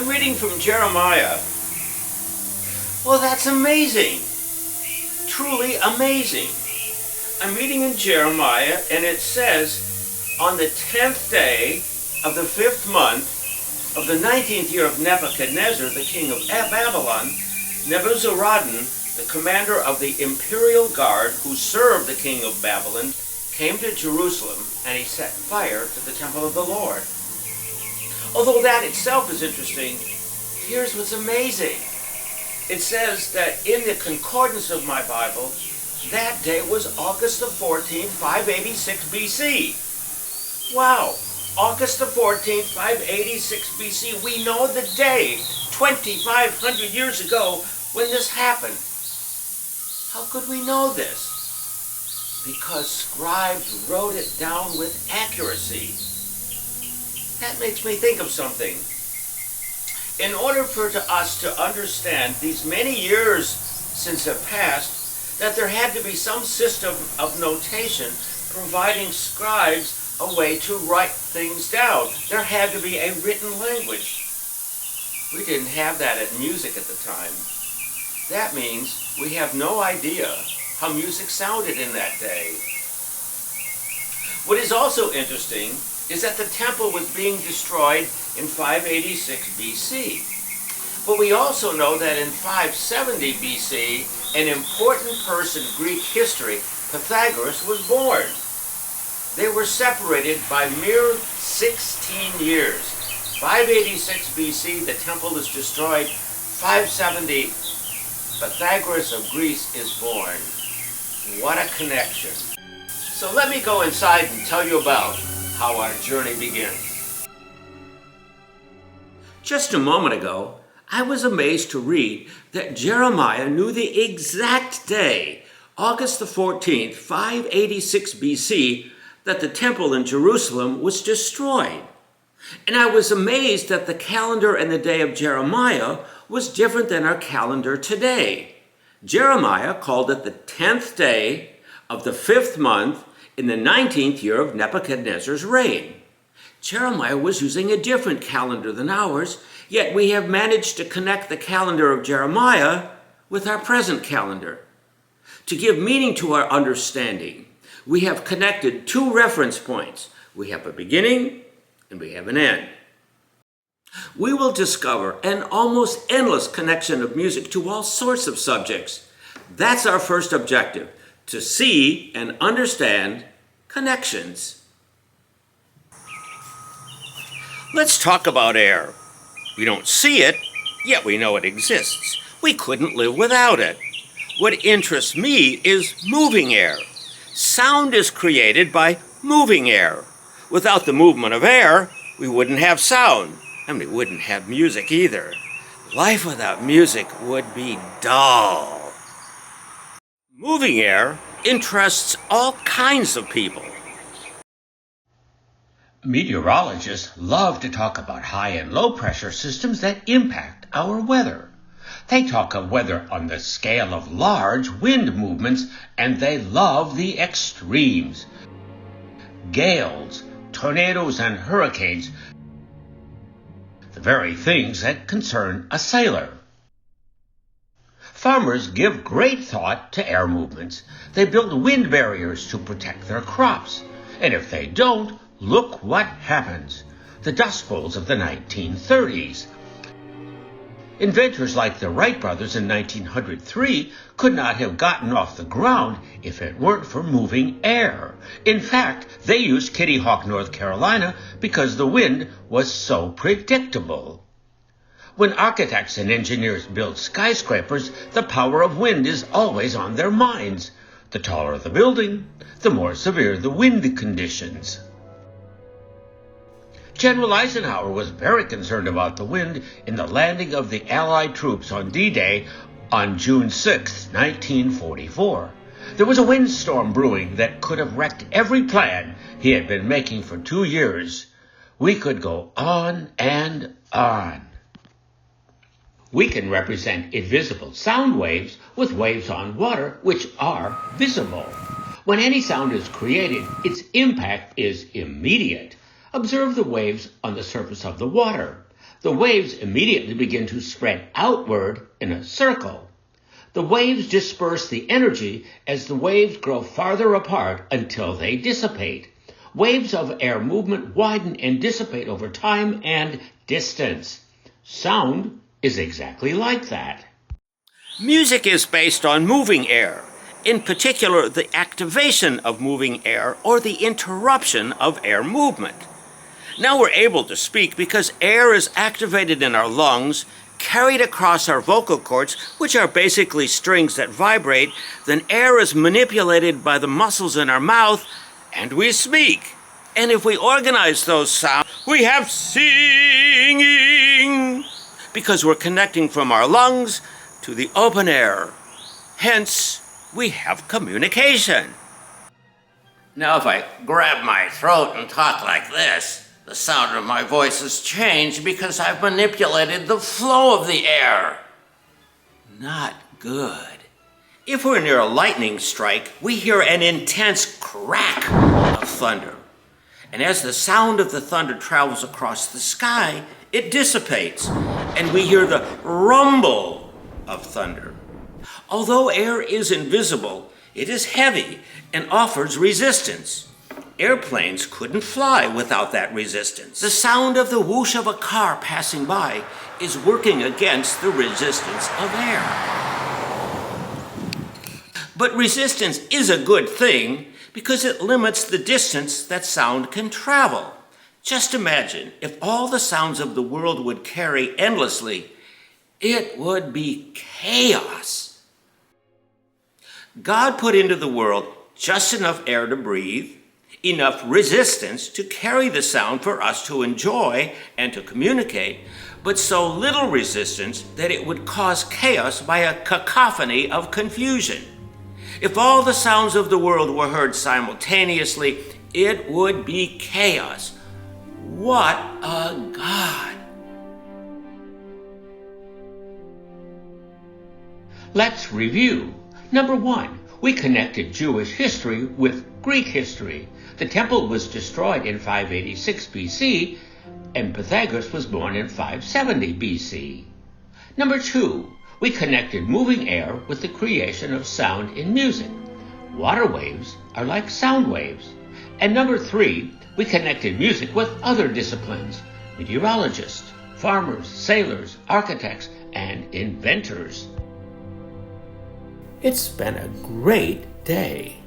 I'm reading from Jeremiah. Well, that's amazing. Truly amazing. I'm reading in Jeremiah, and it says, on the 10th day of the 5th month of the 19th year of Nebuchadnezzar, the king of Babylon, Nebuzaradan, the commander of the imperial guard who served the king of Babylon, came to Jerusalem, and he set fire to the temple of the Lord. Although that itself is interesting, here's what's amazing. It says that in the concordance of my Bible, that day was August the 14th, 586 BC. Wow, August the 14th, 586 BC. We know the day, 2,500 years ago, when this happened. How could we know this? Because scribes wrote it down with accuracy. That makes me think of something. In order for us to understand these many years since it passed, that there had to be some system of notation providing scribes a way to write things down. There had to be a written language. We didn't have that in music at the time. That means we have no idea how music sounded in that day. What is also interesting is that the temple was being destroyed in 586 BC. But we also know that in 570 BC, an important person in Greek history, Pythagoras, was born. They were separated by mere 16 years. 586 BC, the temple is destroyed. 570, Pythagoras of Greece is born. What a connection. So let me go inside and tell you about how our journey begins. Just a moment ago, I was amazed to read that Jeremiah knew the exact day, August the 14th, 586 BC, that the temple in Jerusalem was destroyed. And I was amazed that the calendar and the day of Jeremiah was different than our calendar today. Jeremiah called it the 10th day of the 5th month in the 19th year of Nebuchadnezzar's reign. Jeremiah was using a different calendar than ours, yet we have managed to connect the calendar of Jeremiah with our present calendar. To give meaning to our understanding, we have connected two reference points. We have a beginning and we have an end. We will discover an almost endless connection of music to all sorts of subjects. That's our first objective, to see and understand connections. Let's talk about air. We don't see it, yet we know it exists. We couldn't live without it. What interests me is moving air. Sound is created by moving air. Without the movement of air, we wouldn't have sound, and we wouldn't have music either. Life without music would be dull. Moving air interests all kinds of people. Meteorologists love to talk about high and low pressure systems that impact our weather. They talk of weather on the scale of large wind movements, and they love the extremes. Gales, tornadoes, and hurricanes, the very things that concern a sailor. Farmers give great thought to air movements. They build wind barriers to protect their crops. And if they don't, look what happens. The Dust Bowls of the 1930s. Inventors like the Wright brothers in 1903 could not have gotten off the ground if it weren't for moving air. In fact, they used Kitty Hawk, North Carolina, because the wind was so predictable. When architects and engineers build skyscrapers, the power of wind is always on their minds. The taller the building, the more severe the wind conditions. General Eisenhower was very concerned about the wind in the landing of the Allied troops on D-Day on June 6, 1944. There was a windstorm brewing that could have wrecked every plan he had been making for 2 years. We could go on and on. We can represent invisible sound waves with waves on water which are visible. When any sound is created, its impact is immediate. Observe the waves on the surface of the water. The waves immediately begin to spread outward in a circle. The waves disperse the energy as the waves grow farther apart until they dissipate. Waves of air movement widen and dissipate over time and distance. Sound is exactly like that. Music is based on moving air, in particular the activation of moving air or the interruption of air movement. Now we're able to speak because air is activated in our lungs, carried across our vocal cords, which are basically strings that vibrate, then air is manipulated by the muscles in our mouth, and we speak. And if we organize those sounds, we have singing, because we're connecting from our lungs to the open air. Hence, we have communication. Now if I grab my throat and talk like this, the sound of my voice has changed because I've manipulated the flow of the air. Not good. If we're near a lightning strike, we hear an intense crack of thunder. And as the sound of the thunder travels across the sky, it dissipates, and we hear the rumble of thunder. Although air is invisible, it is heavy and offers resistance. Airplanes couldn't fly without that resistance. The sound of the whoosh of a car passing by is working against the resistance of air. But resistance is a good thing because it limits the distance that sound can travel. Just imagine if all the sounds of the world would carry endlessly, it would be chaos. God put into the world just enough air to breathe, enough resistance to carry the sound for us to enjoy and to communicate, but so little resistance that it would cause chaos by a cacophony of confusion. If all the sounds of the world were heard simultaneously, it would be chaos. What a God! Let's review. Number 1, we connected Jewish history with Greek history. The temple was destroyed in 586 BC, and Pythagoras was born in 570 BC. Number 2, we connected moving air with the creation of sound in music. Water waves are like sound waves. And number 3, we connected music with other disciplines: meteorologists, farmers, sailors, architects, and inventors. It's been a great day.